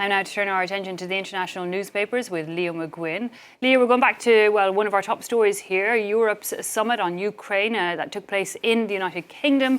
Time now to turn our attention to the international newspapers with Leo McGuinn. Leo, we're going back to, one of our top stories here, Europe's summit on Ukraine that took place in the United Kingdom.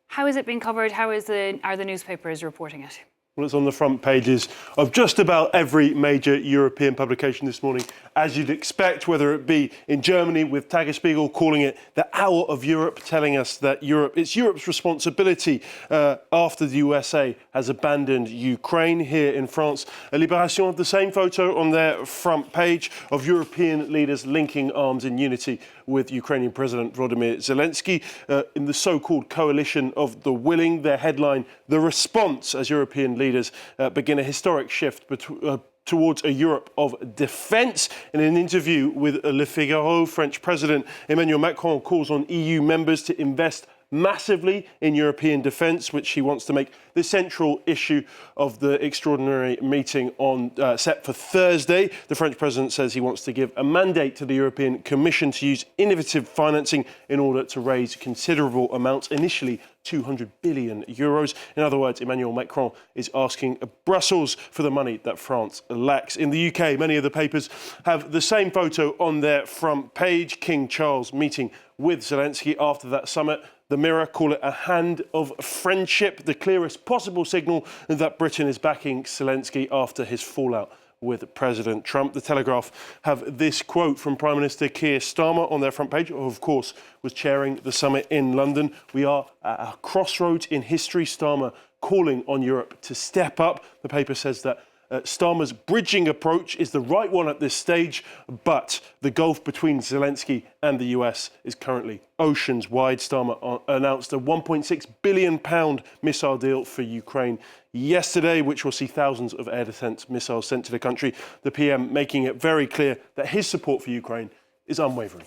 How is it being covered? How are the newspapers reporting it? Well, it's on the front pages of just about every major European publication this morning, as you'd expect, whether it be in Germany with Tagesspiegel calling it the hour of Europe, telling us that it's Europe's responsibility after the USA has abandoned Ukraine. Here in France, Libération have the same photo on their front page of European leaders linking arms in unity with Ukrainian President Volodymyr Zelensky in the so-called coalition of the willing. Their headline, "The Response," as European leaders begin a historic shift towards a Europe of defence. In an interview with Le Figaro, French President Emmanuel Macron calls on EU members to invest massively in European defence, which he wants to make the central issue of the extraordinary meeting set for Thursday. The French president says he wants to give a mandate to the European Commission to use innovative financing in order to raise considerable amounts, initially 200 billion euros. In other words, Emmanuel Macron is asking Brussels for the money that France lacks. In the UK, many of the papers have the same photo on their front page. King Charles meeting with Zelensky after that summit. The Mirror call it a hand of friendship, the clearest possible signal that Britain is backing Zelensky after his fallout with President Trump. The Telegraph have this quote from Prime Minister Keir Starmer on their front page, who of course was chairing the summit in London. "We are at a crossroads in history," Starmer calling on Europe to step up. The paper says that Starmer's bridging approach is the right one at this stage, but the gulf between Zelensky and the US is currently oceans wide. Starmer announced a £1.6 billion missile deal for Ukraine yesterday, which will see thousands of air defence missiles sent to the country. The PM making it very clear that his support for Ukraine is unwavering.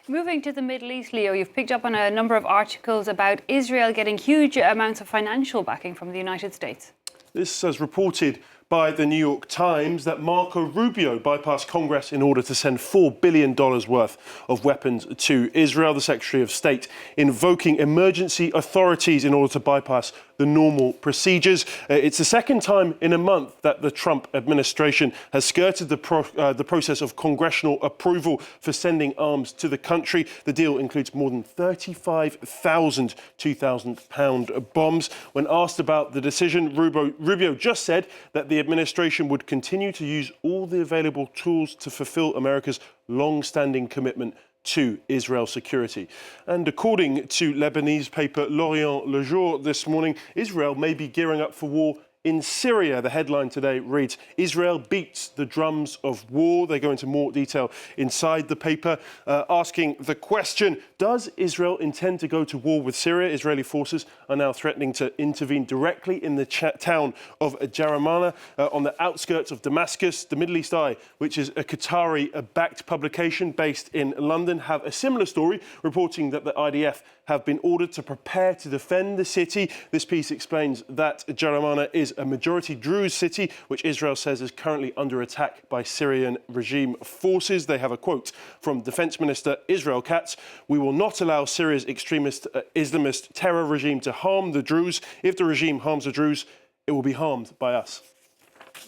Moving to the Middle East, Leo, you've picked up on a number of articles about Israel getting huge amounts of financial backing from the United States. This has reported by the New York Times that Marco Rubio bypassed Congress in order to send $4 billion worth of weapons to Israel. The Secretary of State invoking emergency authorities in order to bypass the normal procedures. It's the second time in a month that the Trump administration has skirted the process of congressional approval for sending arms to the country. The deal includes more than 35,000 2,000-pound bombs. When asked about the decision, Rubio just said that the administration would continue to use all the available tools to fulfill America's long-standing commitment to Israel's security. And according to Lebanese paper L'Orient Le Jour this morning, Israel may be gearing up for war in Syria. The headline today reads, "Israel beats the drums of war." They go into more detail inside the paper, asking the question, does Israel intend to go to war with Syria? Israeli forces are now threatening to intervene directly in the town of Jaramana on the outskirts of Damascus. The Middle East Eye, which is a Qatari-backed publication based in London, have a similar story, reporting that the IDF have been ordered to prepare to defend the city. This piece explains that Jaramana is a majority Druze city, which Israel says is currently under attack by Syrian regime forces. They have a quote from Defense Minister Israel Katz: "We will not allow Syria's extremist Islamist terror regime to harm the Druze. If the regime harms the Druze, it will be harmed by us."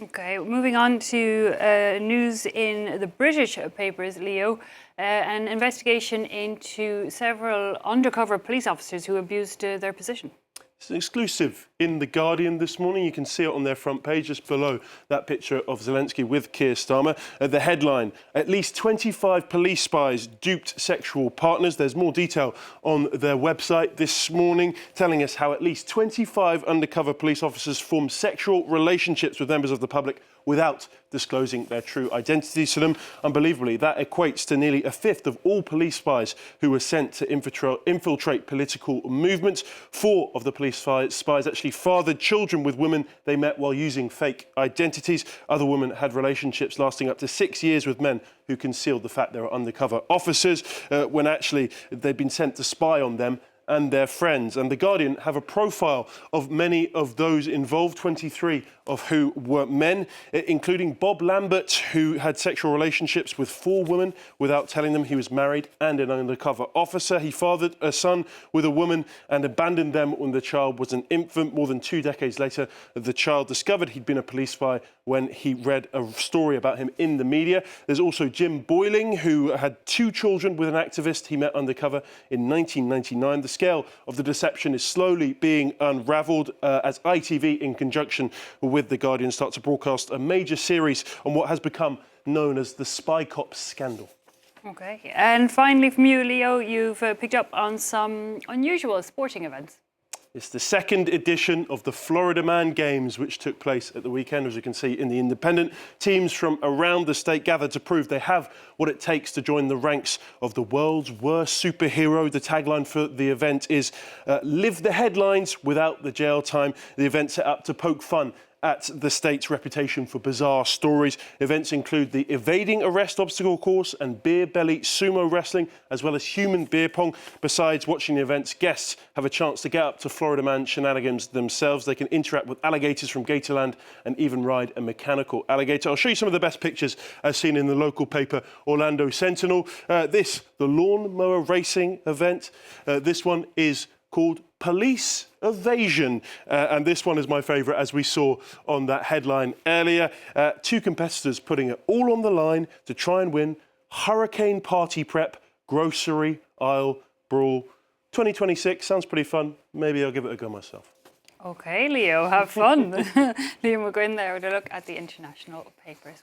Okay, moving on to news in the British papers, Leo. An investigation into several undercover police officers who abused their position. It's exclusive in The Guardian this morning. You can see it on their front page, just below that picture of Zelensky with Keir Starmer. The headline, "At least 25 police spies duped sexual partners." There's more detail on their website this morning, telling us how at least 25 undercover police officers formed sexual relationships with members of the public without disclosing their true identities to them. Unbelievably, that equates to nearly a fifth of all police spies who were sent to infiltrate political movements. 4 of the police spies actually fathered children with women they met while using fake identities. Other women had relationships lasting up to 6 years with men who concealed the fact they were undercover officers when actually they'd been sent to spy on them and their friends. And The Guardian have a profile of many of those involved, 23 of who were men, including Bob Lambert, who had sexual relationships with 4 women without telling them he was married and an undercover officer. He fathered a son with a woman and abandoned them when the child was an infant. More than 2 decades later, the child discovered he'd been a police spy when he read a story about him in the media. There's also Jim Boyling, who had 2 children with an activist he met undercover in 1999. The scale of the deception is slowly being unravelled as ITV, in conjunction with The Guardian, start to broadcast a major series on what has become known as the Spy Cop scandal. Okay, and finally from you, Leo, you've picked up on some unusual sporting events. It's the second edition of the Florida Man Games, which took place at the weekend. As you can see in The Independent, teams from around the state gathered to prove they have what it takes to join the ranks of the world's worst superhero. The tagline for the event is "Live the headlines without the jail time." The event set up to poke fun at the state's reputation for bizarre stories. Events include the evading arrest obstacle course and beer belly sumo wrestling, as well as human beer pong. Besides watching the events, guests have a chance to get up to Florida Man shenanigans themselves. They can interact with alligators from Gatorland and even ride a mechanical alligator. I'll show you some of the best pictures as seen in the local paper, Orlando Sentinel. The lawnmower racing event. This one is called Police Evasion. And this one is my favourite, as we saw on that headline earlier. 2 competitors putting it all on the line to try and win Hurricane Party Prep Grocery Aisle Brawl. 2026 sounds pretty fun. Maybe I'll give it a go myself. Okay, Leo, have fun. Leo McGuinn there with a look at the international papers.